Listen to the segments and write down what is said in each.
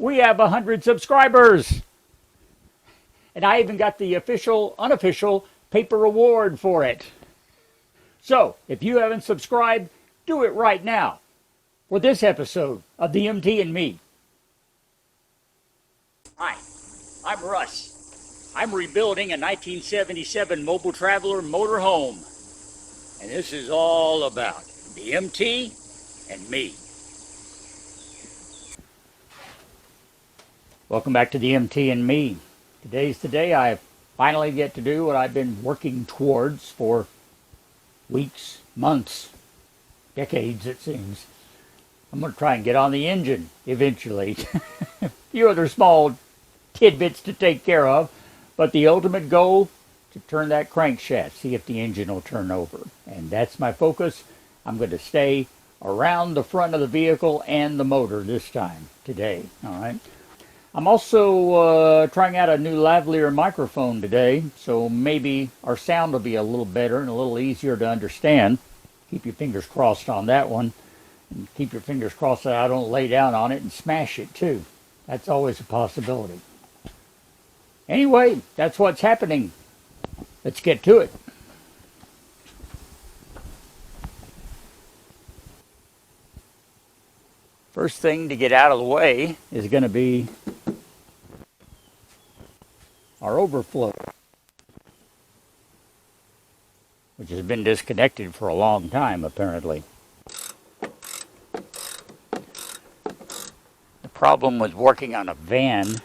We have 100 subscribers. And I even got the official, unofficial paper award for it. So, if you haven't subscribed, do it right now for this episode of the MT and Me. Hi, I'm Russ. I'm rebuilding a 1977 Mobile Traveler Motorhome. And this is all about the MT and me. Welcome back to the MT and Me. Today's the day I finally get to do what I've been working towards for weeks, months, decades it seems. I'm going to try and get on the engine eventually. A few other small tidbits to take care of, but the ultimate goal, to turn that crankshaft, see if the engine will turn over. And that's my focus. I'm going to stay around the front of the vehicle and the motor this time, today. All right. I'm also trying out a new lavalier microphone today, so maybe our sound will be a little better and a little easier to understand. Keep your fingers crossed on that one. And keep your fingers crossed that I don't lay down on it and smash it too. That's always a possibility. Anyway, that's what's happening. Let's get to it. First thing to get out of the way is going to be our overflow, which has been disconnected for a long time apparently. The problem with working on a van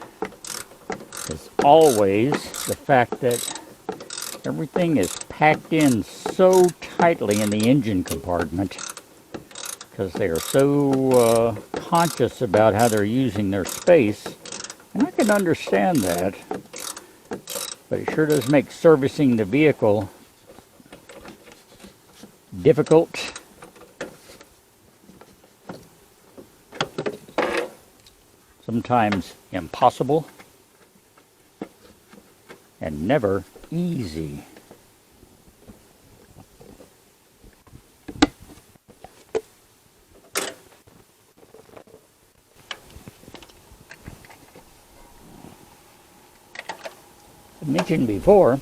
is always the fact that everything is packed in so tightly in the engine compartment because they are so conscious about how they're using their space. And I can understand that, but it sure does make servicing the vehicle difficult. Sometimes impossible, and never easy. I mentioned before,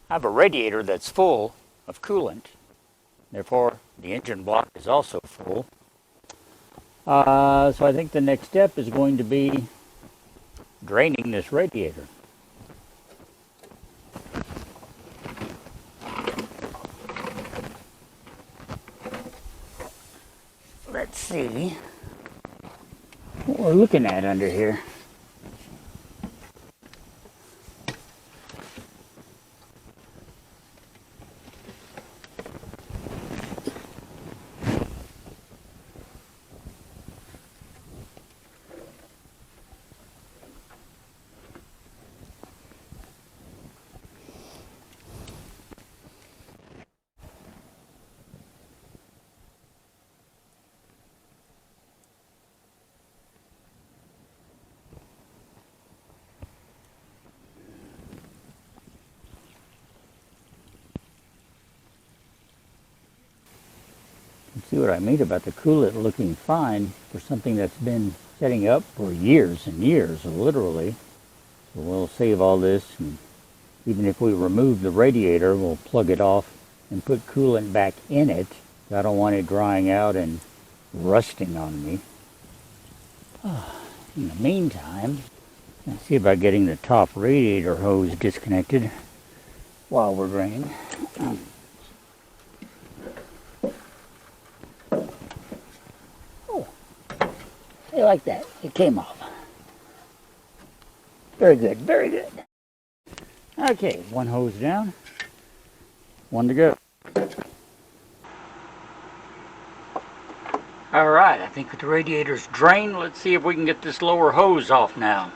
I have a radiator that's full of coolant. Therefore, the engine block is also full. So I think the next step is going to be draining this radiator. Let's see what we're looking at under here. See what I mean about the coolant looking fine for something that's been setting up for years and years, literally. So we'll save all this, and even if we remove the radiator, we'll plug it off and put coolant back in it. I don't want it drying out and rusting on me. In the meantime, let's see about getting the top radiator hose disconnected while we're draining. I like that. It came off. Very good, very good. Okay, one hose down, one to go. All right, I think the radiator's drained. Let's see if we can get this lower hose off now.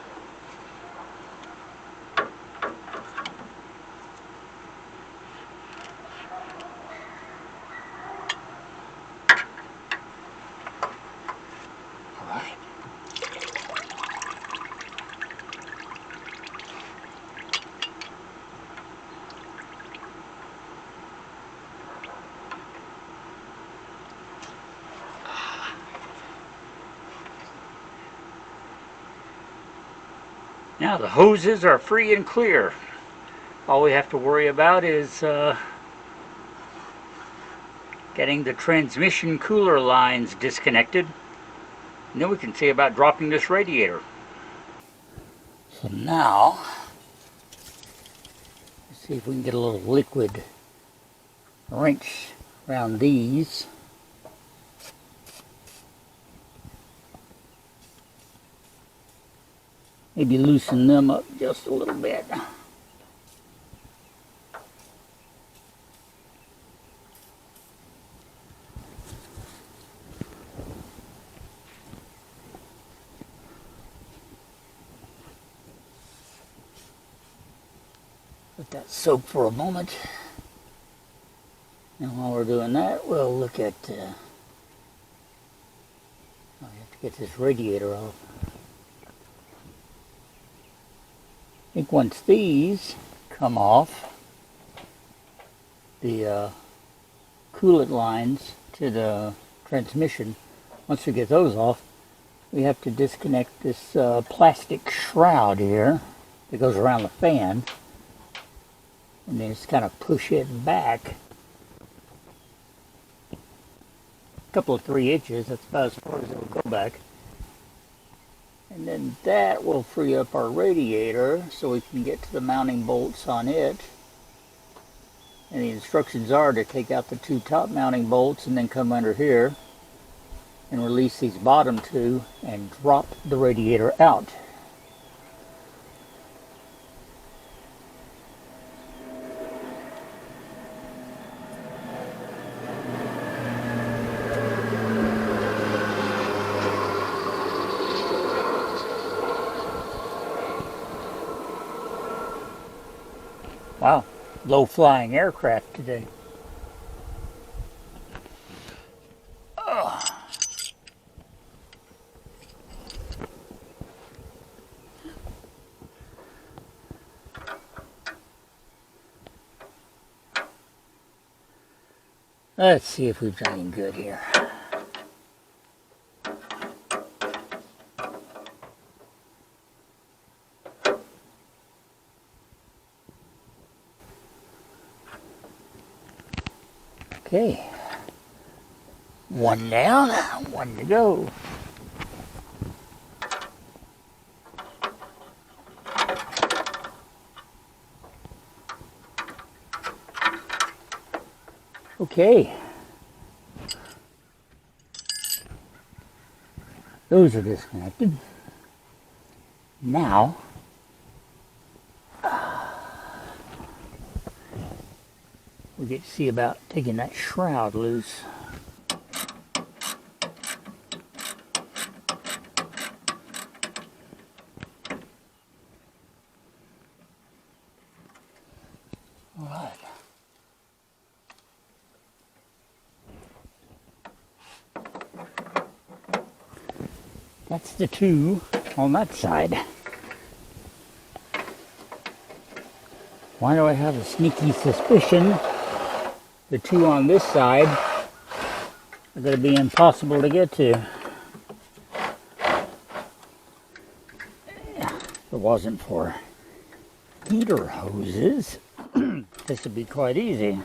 Now the hoses are free and clear. All we have to worry about is getting the transmission cooler lines disconnected. And then we can see about dropping this radiator. So now, let's see if we can get a little liquid wrench around these. Maybe loosen them up just a little bit. Let that soak for a moment. And while we're doing that, we'll look at I have to get this radiator off. I think once these come off, the coolant lines to the transmission, once we get those off, we have to disconnect this plastic shroud here that goes around the fan, and then just kind of push it back a couple of 3 inches. That's about as far as it will go back. And then that will free up our radiator so we can get to the mounting bolts on it. And the instructions are to take out the 2 top mounting bolts and then come under here and release these bottom 2 and drop the radiator out. Wow, low-flying aircraft today. Let's see if we've done any good here. Okay, 1 down, 1 to go. Okay, those are disconnected. Now, we get to see about taking that shroud loose. All right. That's the 2 on that side. Why do I have a sneaky suspicion the 2 on this side are going to be impossible to get to? If it wasn't for heater hoses, this would be quite easy.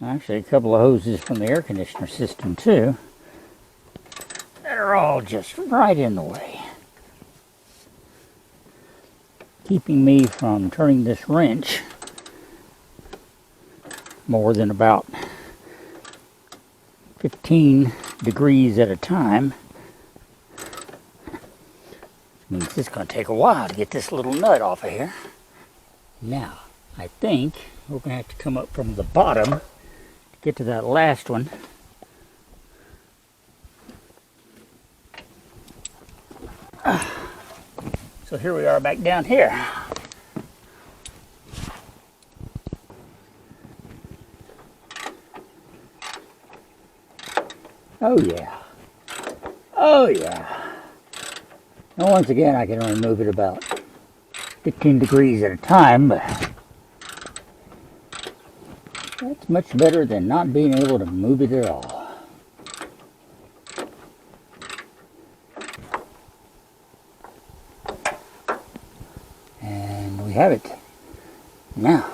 Actually, a couple of hoses from the air conditioner system too. They're all just right in the way, keeping me from turning this wrench more than about 15 degrees at a time. Means it's going to take a while to get this little nut off of here. Now, I think we're going to have to come up from the bottom to get to that last one. So here we are back down here. Oh yeah. Oh yeah. Now once again I can only move it about 15 degrees at a time, but that's much better than not being able to move it at all. we have it. Now,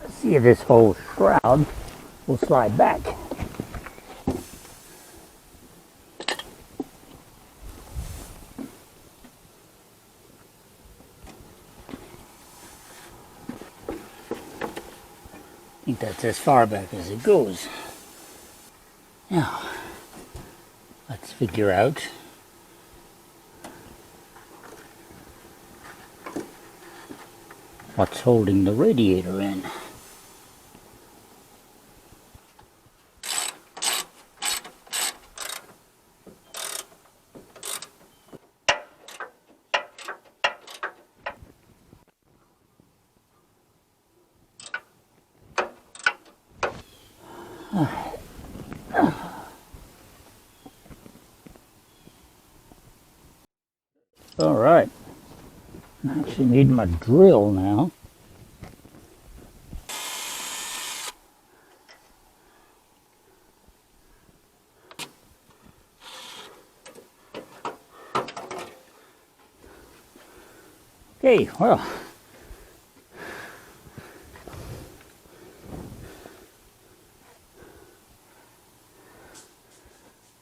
let's see if this whole shroud will slide back. I think that's as far back as it goes. Now, let's figure out what's holding the radiator in. All right, I actually need my drill now. Okay, well,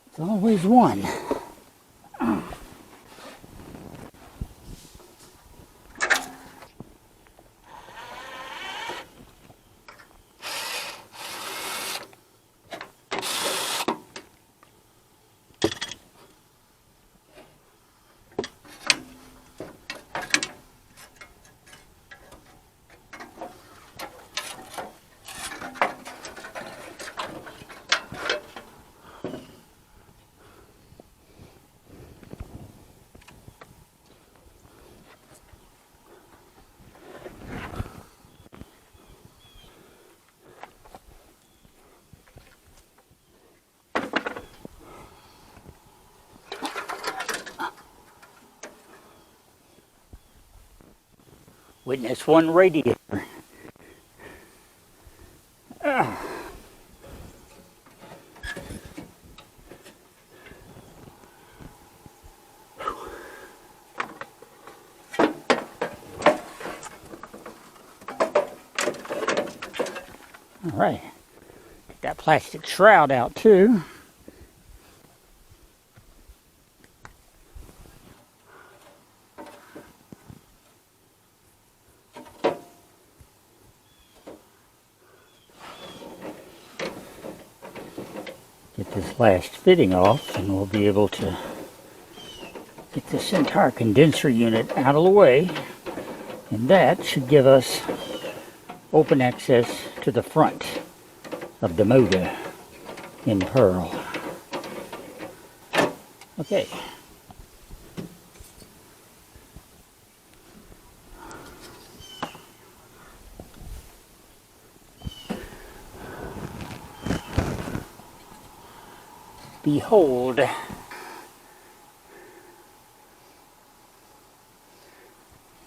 it's always one. Witness one radiator. All right, get that plastic shroud out too. Get this last fitting off and we'll be able to get this entire condenser unit out of the way, and that should give us open access to the front of the motor in Pearl. Okay. Behold,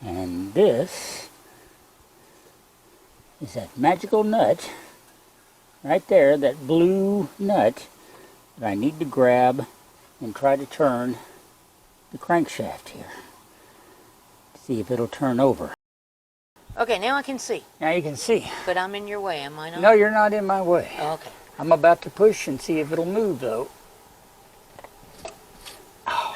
and this is that magical nut right there, that blue nut that I need to grab and try to turn the crankshaft here. See if it'll turn over. Okay, now I can see. Now you can see. But I'm in your way, am I not? No, you're not in my way. Oh, okay. I'm about to push and see if it'll move though. Oh,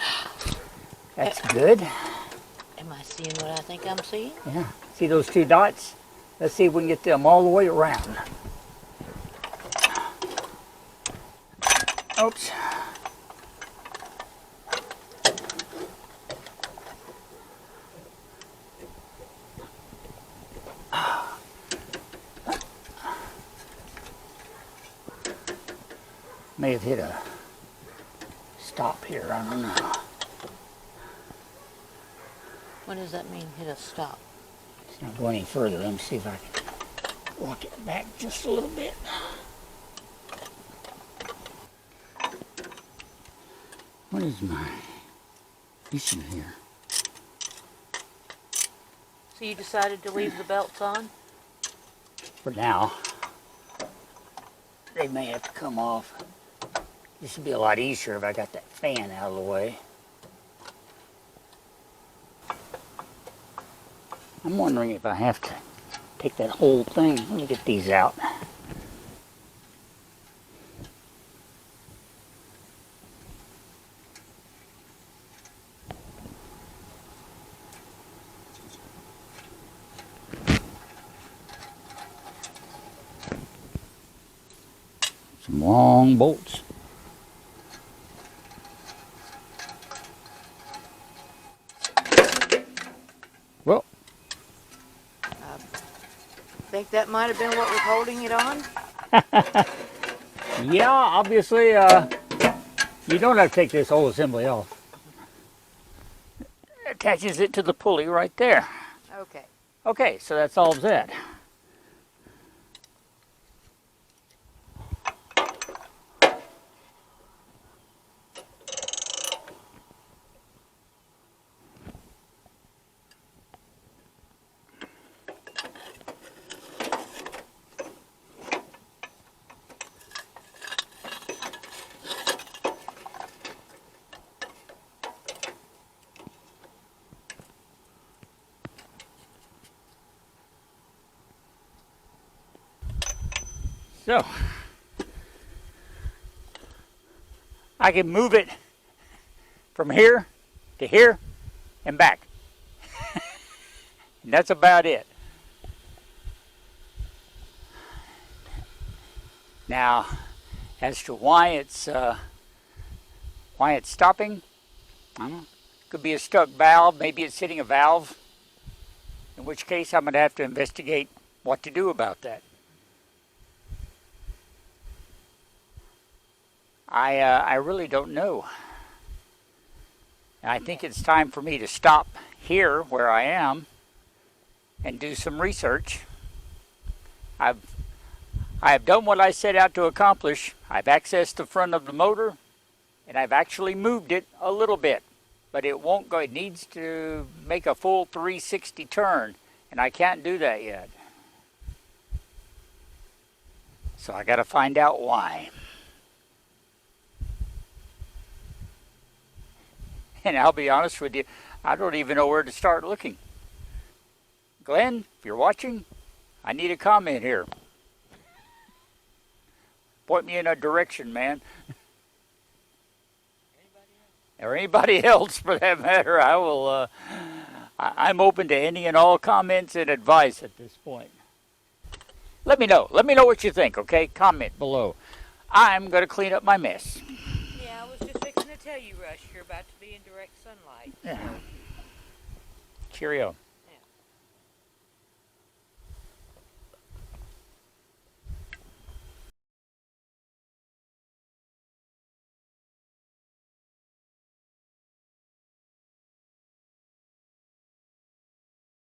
that's good. Am I seeing what I think I'm seeing? Yeah. See those two dots? Let's see if we can get them all the way around. Oops. May have hit a stop here, I don't know. What does that mean, hit a stop? It's not going any further. Let me see if I can walk it back just a little bit. What is my issue here? So you decided to leave the belts on? For now. They may have to come off. This would be a lot easier if I got that fan out of the way. I'm wondering if I have to take that whole thing. Let me get these out. Some long bolts. Well, I think that might have been what was holding it on. yeah, obviously, you don't have to take this whole assembly off. It attaches it to the pulley right there. Okay. Okay, so that solves that. So, I can move it from here to here and back. And that's about it. Now, as to why it's stopping, I don't know. Could be a stuck valve, maybe it's hitting a valve. In which case, I'm going to have to investigate what to do about that. I really don't know. I think it's time for me to stop here where I am and do some research. I have done what I set out to accomplish. I've accessed the front of the motor, and I've actually moved it a little bit, but it won't go. It needs to make a full 360 turn, and I can't do that yet. So I got to find out why. And I'll be honest with you, I don't even know where to start looking. Glenn, if you're watching, I need a comment here. Point me in a direction, man. Or anybody else for that matter. I will. I'm open to any and all comments and advice at this point. Let me know. Let me know what you think, okay? Comment below. I'm going to clean up my mess. Yeah, I was just fixing to tell you, Russ, you're about to be in direct sunlight. Yeah. Cheerio.